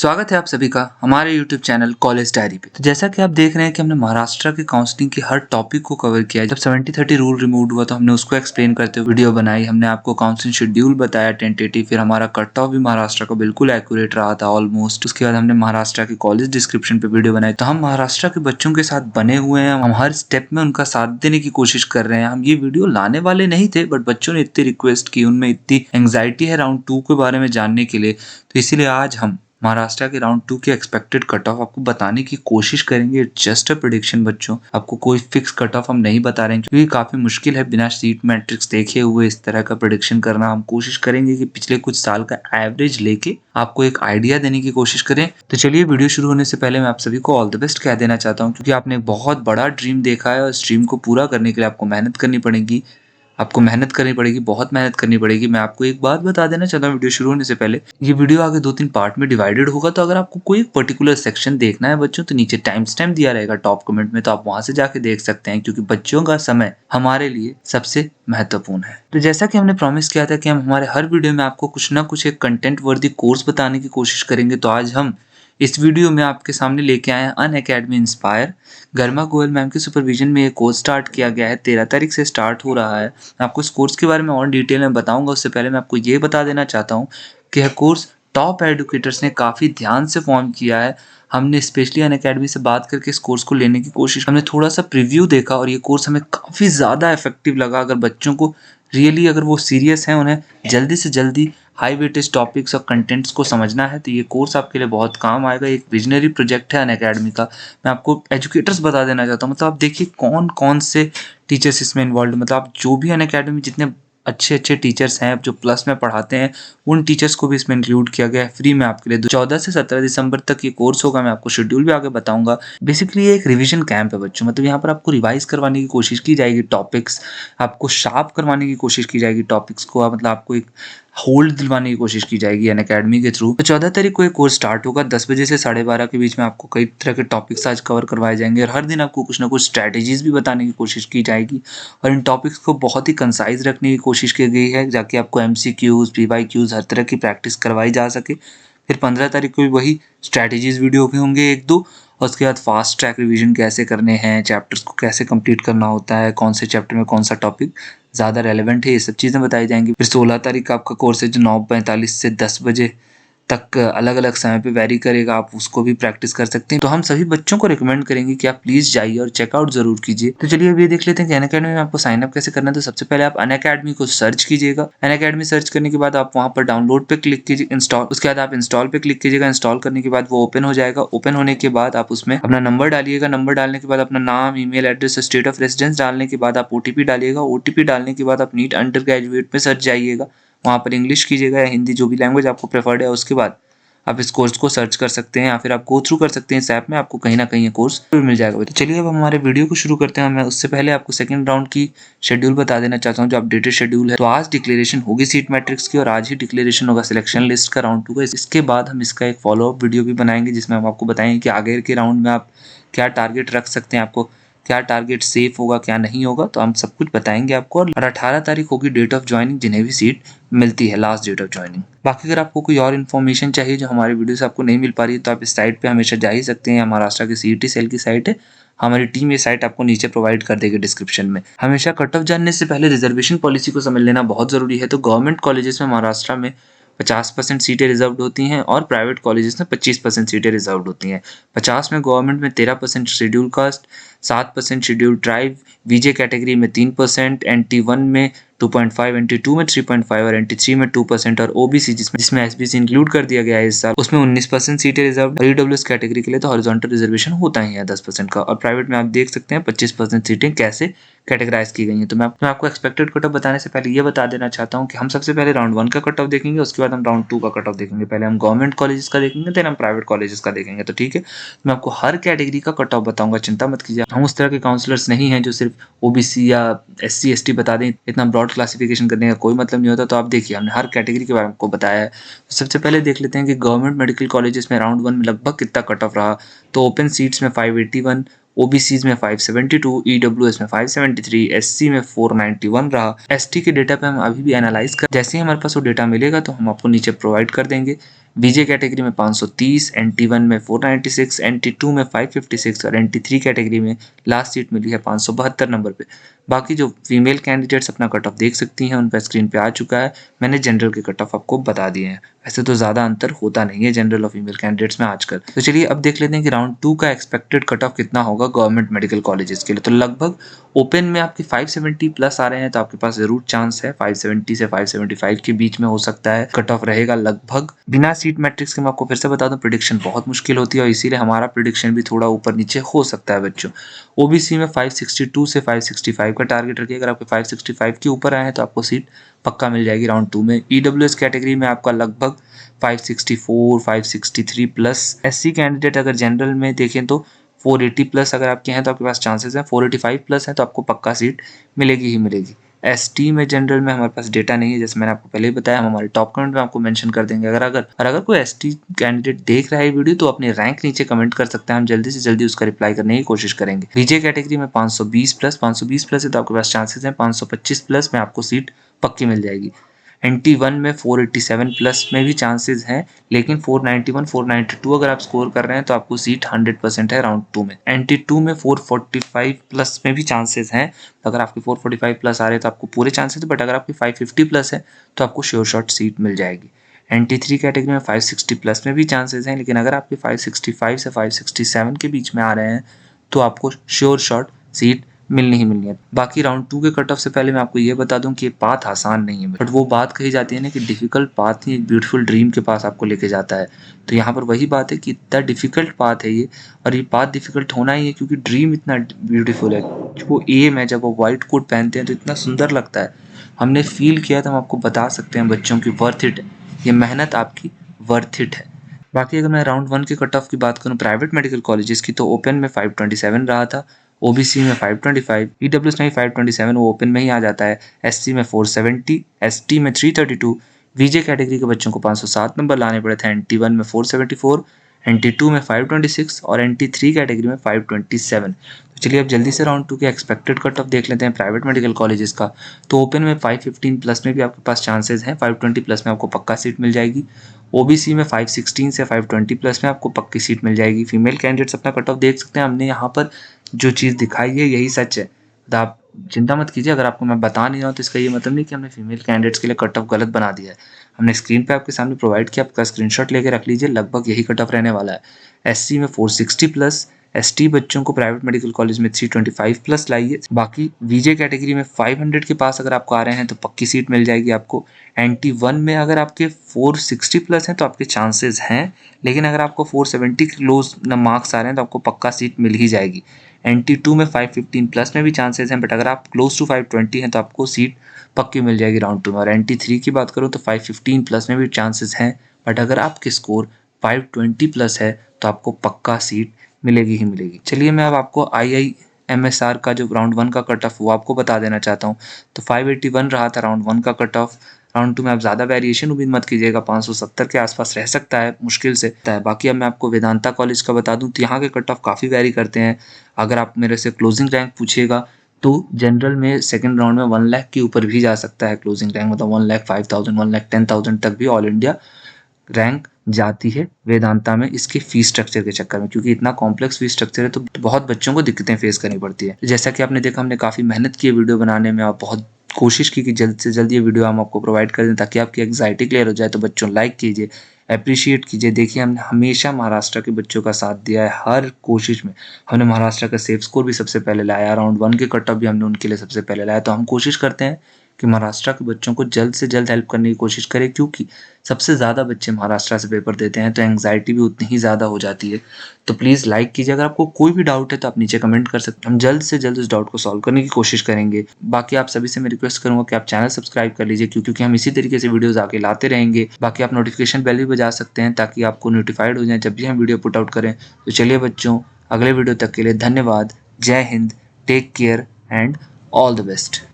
स्वागत है आप सभी का हमारे YouTube चैनल कॉलेज डायरी पे। तो जैसा कि आप देख रहे हैं कि हमने महाराष्ट्र की काउंसलिंग की हर टॉपिक को कवर किया है। जब 70-30 रूल रिमूव हुआ तो हमने उसको एक्सप्लेन करते हुए वीडियो बनाई। हमने आपको काउंसलिंग शेड्यूल बताया टेंटेटिव, फिर हमारा कट ऑफ भी महाराष्ट्र का बिल्कुल एक्यूरेट रहा था ऑलमोस्ट। उसके बाद हमने महाराष्ट्र की कॉलेज डिस्क्रिप्शन पे वीडियो बनाई। तो हम महाराष्ट्र के बच्चों के साथ बने हुए हैं, हम हर स्टेप में उनका साथ देने की कोशिश कर रहे हैं। हम ये वीडियो लाने वाले नहीं थे, बट बच्चों ने इतनी रिक्वेस्ट की, उनमें इतनी एंग्जाइटी है राउंड 2 के बारे में जानने के लिए, तो इसीलिए आज हम महाराष्ट्र के राउंड 2 के एक्सपेक्टेड कट ऑफ आपको बताने की कोशिश करेंगे। जस्ट अ प्रेडिक्शन बच्चों, आपको कोई फिक्स कट ऑफ हम नहीं बता रहे हैं क्योंकि काफी मुश्किल है बिना सीट मैट्रिक्स देखे हुए इस तरह का प्रेडिक्शन करना। हम कोशिश करेंगे कि पिछले कुछ साल का एवरेज लेके आपको एक आइडिया देने की कोशिश करें। तो चलिए, वीडियो शुरू होने से पहले मैं आप सभी को ऑल द बेस्ट कह देना चाहता हूँ, क्योंकि आपने एक बहुत बड़ा ड्रीम देखा है और इस ड्रीम को पूरा करने के लिए आपको मेहनत करनी पड़ेगी। बहुत मेहनत करनी पड़ेगी। मैं आपको एक बात बता देना चाहता हूँ वीडियो शुरू होने से पहले, ये वीडियो आगे 2-3 पार्ट में डिवाइडेड होगा। तो अगर आपको कोई पर्टिकुलर सेक्शन देखना है बच्चों, तो नीचे टाइम स्टैम्प दिया रहेगा टॉप कमेंट में, तो आप वहां से जाके देख सकते हैं, क्योंकि बच्चों का समय हमारे लिए सबसे महत्वपूर्ण है। तो जैसा कि हमने प्रॉमिस किया था कि हम हमारे हर वीडियो में आपको कुछ ना कुछ एक कंटेंट वर्दी कोर्स बताने की कोशिश करेंगे, तो आज हम इस वीडियो में आपके सामने लेके आए हैं अनअकैडमी इंस्पायर। गर्मा गोयल मैम के सुपरविजन में ये कोर्स स्टार्ट किया गया है, 13 तारीख से स्टार्ट हो रहा है। मैं आपको इस कोर्स के बारे में और डिटेल में बताऊंगा, उससे पहले मैं आपको ये बता देना चाहता हूँ कि यह कोर्स टॉप एडुकेटर्स ने काफ़ी ध्यान से फॉर्म किया है। हमने स्पेशली अनअकैडमी से बात करके इस कोर्स को लेने की कोशिश, हमने थोड़ा सा प्रीव्यू देखा और ये कोर्स हमें काफ़ी ज़्यादा इफेक्टिव लगा। अगर बच्चों को रियली, अगर वो सीरियस हैं, उन्हें जल्दी से जल्दी हाई वेटेज टॉपिक्स और कंटेंट्स को समझना है, तो ये कोर्स आपके लिए बहुत काम आएगा। एक विजनरी प्रोजेक्ट है अनअकैडमी का। मैं आपको एजुकेटर्स बता देना चाहता हूँ, मतलब आप देखिए कौन कौन से टीचर्स इसमें इन्वॉल्व, मतलब आप जो भी अनअकैडमी में जितने अच्छे अच्छे टीचर्स हैं जो प्लस में पढ़ाते हैं, उन टीचर्स को भी इसमें इंक्लूड किया गया है फ्री में आपके लिए। 14 से 17 दिसंबर तक ये कोर्स होगा। मैं आपको शेड्यूल भी आगे बताऊंगा। बेसिकली ये एक रिवीजन कैंप है बच्चों, मतलब यहाँ पर आपको रिवाइज करवाने की कोशिश की जाएगी टॉपिक्स, आपको शार्प करवाने की कोशिश की जाएगी टॉपिक्स को, मतलब आपको एक होल्ड दिलवाने की कोशिश की जाएगी अनअकैडमी के थ्रू। तो 14 तारीख को ये कोर्स स्टार्ट होगा। 10 बजे से 12:30 के बीच में आपको कई तरह के टॉपिक्स आज कवर करवाए जाएंगे और हर दिन आपको कुछ ना कुछ स्ट्रैटेजीज भी बताने की कोशिश की जाएगी। और इन टॉपिक्स को बहुत ही कंसाइज रखने की कोशिश की गई है, जाकि आपको MCQs, PYQs हर तरह की प्रैक्टिस करवाई जा सके। फिर 15 तारीख को भी वही स्ट्रैटेजीज वीडियो भी होंगे 1-2, और उसके बाद फास्ट ट्रैक रिवीजन कैसे करने हैं, चैप्टर्स को कैसे कंप्लीट करना होता है, कौन से चैप्टर में कौन सा टॉपिक ज़्यादा रेलेवेंट है, ये सब चीज़ें बताई जाएंगी। फिर 16 तारीख का आपका कोर्स है जो 9:45 से 10 बजे तक अलग अलग समय पे वेरी करेगा, आप उसको भी प्रैक्टिस कर सकते हैं। तो हम सभी बच्चों को रिकमेंड करेंगे कि आप प्लीज जाइए और चेकआउट जरूर कीजिए। तो चलिए अभी देख लेते हैं कि अनअकैडमी में आपको साइन अप कैसे करना है। तो सबसे पहले आप अनअकैडमी को सर्च कीजिएगा। अनअकैडमी सर्च करने के बाद आप वहां पर डाउनलोड पे क्लिक कीजिए, इंस्टॉल, उसके बाद आप इंस्टॉल पे क्लिक कीजिएगा। इंस्टॉल करने के बाद वो ओपन हो जाएगा। ओपन होने के बाद आप उसमें अपना नंबर डालिएगा। नंबर डालने के बाद अपना नाम, email address, state of residence डालने के बाद आप OTP डालिएगा। OTP डालने के बाद आप नीट अंडर ग्रेजुएट में सर्च जाइएगा, वहां पर इंग्लिश कीजिएगा या हिंदी, जो भी लैंग्वेज आपको प्रेफर्ड है। उसके बाद आप इस कोर्स को सर्च कर सकते हैं या फिर आप गो थ्रू कर सकते हैं इस ऐप में, आपको कहीं ना कहीं ये कोर्स मिल जाएगा। तो चलिए अब हमारे वीडियो को शुरू करते हैं। मैं उससे पहले आपको सेकंड राउंड की शेड्यूल बता देना चाहता हूँ, जो अपडेटेड शेड्यूल है। तो आज डिक्लेरेशन होगी सीट मैट्रिक्स की और आज ही डिक्लेरेशन होगा सिलेक्शन लिस्ट का राउंड 2 का। इसके बाद हम इसका एक फॉलोअप वीडियो भी बनाएंगे, जिसमें हम आपको बताएंगे कि आगे के राउंड में आप क्या टारगेट रख सकते हैं, आपको क्या टारगेट सेफ होगा, क्या नहीं होगा, तो हम सब कुछ बताएंगे आपको। और 18 तारीख होगी डेट ऑफ ज्वाइनिंग, जिन्हें भी सीट मिलती है, लास्ट डेट ऑफ ज्वाइनिंग। बाकी अगर आपको कोई और इन्फॉर्मेशन चाहिए जो हमारी वीडियो से आपको नहीं मिल पा रही है, तो आप इस साइट पे हमेशा जा ही सकते हैं। महाराष्ट्र की CET सेल की साइट है, हमारी टीम ये साइट आपको नीचे प्रोवाइड कर देगी डिस्क्रिप्शन में। हमेशा कट ऑफ जानने से पहले रिजर्वेशन पॉलिसी को समझ लेना बहुत जरूरी है। तो गवर्नमेंट कॉलेजेस में महाराष्ट्र में 50% सीटें रिजर्व होती हैं और प्राइवेट कॉलेजेस में 25% सीटें रिजर्व होती हैं। 50 में गवर्नमेंट में 13% schedule caste, 7% schedule tribe, VJ category में 3%, NT1 में 2.5, NT2 में 3.5 और NT3 में 2% और OBC जिसमें SBC इंक्लूड कर दिया गया है इस साल, उसमें 19% सीटें रिजर्व। और EWS कैटेगरी के लिए तो हॉरिजॉन्टल रिजर्वेशन होता ही है 10% का। और प्राइवेट में आप देख सकते हैं 25% सीटें कैसे कैटेगराइज की गई हैं। तो मैं आपको एक्सपेक्टेड कट ऑफ बताने से पहले ये बता देना चाहता हूँ कि हम सबसे पहले राउंड 1 का कट ऑफ देखेंगे, उसके बाद हम राउंड 2 का कट ऑफ देखेंगे। पहले हम गवर्नमेंट कॉलेजेस का देखेंगे, फिर हम प्राइवेट कॉलेजेस का देखेंगे। तो ठीक है, मैं आपको हर कैटेगरी का कट ऑफ बताऊंगा, चिंता मत कीजिए। हम उस तरह के काउंसलर्स नहीं हैं जो सिर्फ OBC या SC ST बता दें। इतना ब्रॉड क्लासिफिकेशन करने का कोई मतलब नहीं होता। तो आप देखिए, हमने हर कैटेगरी के बारे में आपको बताया है। तो सबसे पहले देख लेते हैं कि गवर्नमेंट मेडिकल कॉलेजेस में राउंड 1 में लगभग कितना कट ऑफ रहा। तो ओपन सीट्स में 581, OBCs में 572, EWS में 573, SC में 491 रहा। ST के डेटा पे हम अभी भी एनालाइज कर, जैसे ही हमारे पास वो डेटा मिलेगा तो हम आपको नीचे प्रोवाइड कर देंगे। वीजे कैटेगरी में 530, NT1 में 496, NT2 में 556 और NT3 कैटेगरी में लास्ट सीट मिली है 572 नंबर पे। बाकी जो फीमेल कैंडिडेट्स अपना कट ऑफ देख सकती हैं, उनका स्क्रीन पे आ चुका है। मैंने जनरल के कट ऑफ आपको बता दिए हैं। वैसे तो ज़्यादा अंतर होता नहीं है जनरल और फीमेल कैंडिडेट्स में आजकल। तो चलिए अब देख लेते हैं कि राउंड 2 का एक्सपेक्टेड कट ऑफ कितना होगा गवर्नमेंट मेडिकल कॉलेजेस के लिए। तो लगभग ओपन में आपके 570 प्लस आ रहे हैं, तो आपके पास जरूर चांस है 570 से 575 के बीच में हो सकता है कट ऑफ रहेगा लगभग। बिना सीट मैट्रिक्स के मैं आपको फिर से बता दूं, प्रिडिक्शन बहुत मुश्किल होती है और इसीलिए हमारा प्रिडिक्शन भी थोड़ा ऊपर नीचे हो सकता है बच्चों। ओबीसी में 562 से 565 का टारगेट रखिए। अगर आपके 565 के ऊपर आए हैं तो आपको सीट पक्का मिल जाएगी राउंड 2 में। ईडब्ल्यूएस कैटेगरी में आपका लगभग 564, 563 प्लस। एससी कैंडिडेट अगर जनरल में देखें तो 480 प्लस अगर आपके हैं तो आपके पास चांसेस हैं। 485 प्लस है तो आपको पक्का सीट मिलेगी ही मिलेगी। एसटी में जनरल में हमारे पास डेटा नहीं है, जैसे मैंने आपको पहले ही बताया, हम हमारे टॉप कमेंट में आपको मेंशन कर देंगे। अगर कोई एसटी कैंडिडेट देख रहा है वीडियो तो अपने रैंक नीचे कमेंट कर सकते हैं, हम जल्दी से जल्दी उसका रिप्लाई करने की कोशिश करेंगे। बीजे कैटेगरी में 520 प्लस है तो आपके पास चांसेस हैं 525 प्लस में आपको सीट पक्की मिल जाएगी। NT1 में 487 प्लस में भी चांसेस हैं, लेकिन 491, 492 अगर आप स्कोर कर रहे हैं तो आपको सीट 100% है राउंड 2 में। NT2 में 445 प्लस में भी चांसेस हैं, तो अगर आपके 445 प्लस आ रहे हैं तो आपको पूरे चांसेस है, बट अगर आपके 550 प्लस है तो आपको श्योर शॉट सीट मिल जाएगी। NT3 कैटेगरी में 560 प्लस में भी चांसेस हैं, लेकिन अगर आपके 565 से 567 के बीच में आ रहे हैं तो आपको श्योर शॉट सीट मिलनी ही मिलनी है। बाकी राउंड 2 के कट ऑफ से पहले मैं आपको ये बता दूं कि ये पाथ आसान नहीं है, बट वो बात कही जाती है ना कि डिफिकल्ट पाथ ही एक ब्यूटीफुल ड्रीम के पास आपको लेके जाता है। तो यहाँ पर वही बात है कि इतना डिफिकल्ट पाथ है ये, और ये पाथ डिफिकल्ट होना ही है क्योंकि ड्रीम इतना ब्यूटीफुल है। वो एम है, जब वो व्हाइट कोट पहनते हैं तो इतना सुंदर लगता है। हमने फील किया तो हम आपको बता सकते हैं बच्चों की वर्थ इट है, ये मेहनत आपकी वर्थ इट है। बाकी अगर मैं राउंड 1 के कट ऑफ की बात करूं प्राइवेट मेडिकल कॉलेजेस की, तो ओपन में 527 रहा था, ओबीसी में 525, ईडब्ल्यूएस में 527 वो ओपन में ही आ जाता है, एससी में 470, एसटी में 332, वीजे कैटेगरी के बच्चों को 507 नंबर लाने पड़े थे, NT1 में 474, NT2 में 526 और NT3 कैटेगरी में 527। तो चलिए अब जल्दी से राउंड 2 के एक्सपेक्टेड कट ऑफ देख लेते हैं प्राइवेट मेडिकल कॉलेजेस का। तो ओपन में 515 प्लस में भी आपके पास चांसेस हैं, 520 प्लस में आपको पक्का सीट मिल जाएगी। ओबीसी में 516 से 520 प्लस में आपको पक्की सीट मिल जाएगी। फीमेल कैंडिडेट्स अपना कट ऑफ देख सकते हैं, हमने यहाँ पर जो चीज़ दिखाई है यही सच है, तो आप चिंता मत कीजिए। अगर आपको मैं बता नहीं रहा हूँ तो इसका ये मतलब नहीं कि हमने फीमेल कैंडिडेट्स के लिए कट ऑफ गलत बना दिया है। हमने स्क्रीन पे आपके सामने प्रोवाइड किया, आपका स्क्रीनशॉट लेके रख लीजिए, लगभग यही कट ऑफ रहने वाला है। एससी में 460 प्लस, एसटी बच्चों को प्राइवेट मेडिकल कॉलेज में 325 प्लस लाइए। बाकी वीजे कैटेगरी में 500 के पास अगर आपको आ रहे हैं तो पक्की सीट मिल जाएगी आपको। NT1 में अगर आपके 460 प्लस हैं तो आपके चांसेस हैं, लेकिन अगर आपको 470 के क्लोज मार्क्स आ रहे हैं तो आपको पक्का सीट मिल ही जाएगी। NT2 में 515 प्लस में भी चांसेस हैं, बट अगर आप क्लोज टू 520 हैं तो आपको सीट पक्की मिल जाएगी राउंड 2 में। और NT3 की बात करूँ तो 515 प्लस में भी चांसेस हैं, बट अगर आपके स्कोर 520 प्लस है तो आपको पक्का सीट मिलेगी ही मिलेगी। चलिए मैं अब आपको IIMSR का जो राउंड 1 का कट ऑफ वो आपको बता देना चाहता हूँ। तो 581 रहा था राउंड 1 का कट ऑफ। राउंड 2 में आप ज़्यादा वेरिएशन उम्मीद मत कीजिएगा, 570 के आसपास रह सकता है मुश्किल से। बाकी अब मैं आपको वेदांता कॉलेज का बता दूं तो यहाँ के कट ऑफ काफ़ी वेरी करते हैं। अगर आप मेरे से क्लोजिंग रैंक पूछिएगा तो जनरल में सेकंड राउंड में 1 लाख के ऊपर भी जा सकता है क्लोजिंग रैंक, मतलब 1,05,000, 1,10,000 तक भी ऑल इंडिया रैंक जाती है वेदांता में, इसके फीस स्ट्रक्चर के चक्कर में। क्योंकि इतना कॉम्प्लेक्स फीस स्ट्रक्चर है तो बहुत बच्चों को दिक्कतें फेस करनी पड़ती है। जैसा कि आपने देखा हमने काफ़ी मेहनत की है वीडियो बनाने में, और बहुत कोशिश की कि जल्द से जल्द ये वीडियो हम आपको प्रोवाइड कर दें ताकि आपकी एंग्जाइटी क्लियर हो जाए। तो बच्चों लाइक कीजिए, अप्रिशिएट कीजिए। देखिए हमने हमेशा महाराष्ट्र के बच्चों का साथ दिया है हर कोशिश में। हमने महाराष्ट्र का सेफ स्कोर भी सबसे पहले लाया, राउंड 1 के कट ऑफ भी हमने उनके लिए सबसे पहले लाया। तो हम कोशिश करते हैं कि महाराष्ट्र के बच्चों को जल्द से जल्द हेल्प करने की कोशिश करें, क्योंकि सबसे ज़्यादा बच्चे महाराष्ट्र से पेपर देते हैं तो एंग्जाइटी भी उतनी ही ज़्यादा हो जाती है। तो प्लीज़ लाइक कीजिए। अगर आपको कोई भी डाउट है तो आप नीचे कमेंट कर सकते हैं, हम जल्द से जल्द उस डाउट को सॉल्व करने की कोशिश करेंगे। बाकी आप सभी से मैं रिक्वेस्ट करूंगा कि आप चैनल सब्सक्राइब कर लीजिए, क्योंकि हम इसी तरीके से वीडियोस आके लाते रहेंगे। बाकी आप नोटिफिकेशन बेल भी बजा सकते हैं ताकि आपको नोटिफाइड हो जाए जब भी हम वीडियो पुट आउट करें। तो चलिए बच्चों, अगले वीडियो तक के लिए धन्यवाद। जय Hind, take care and all the best.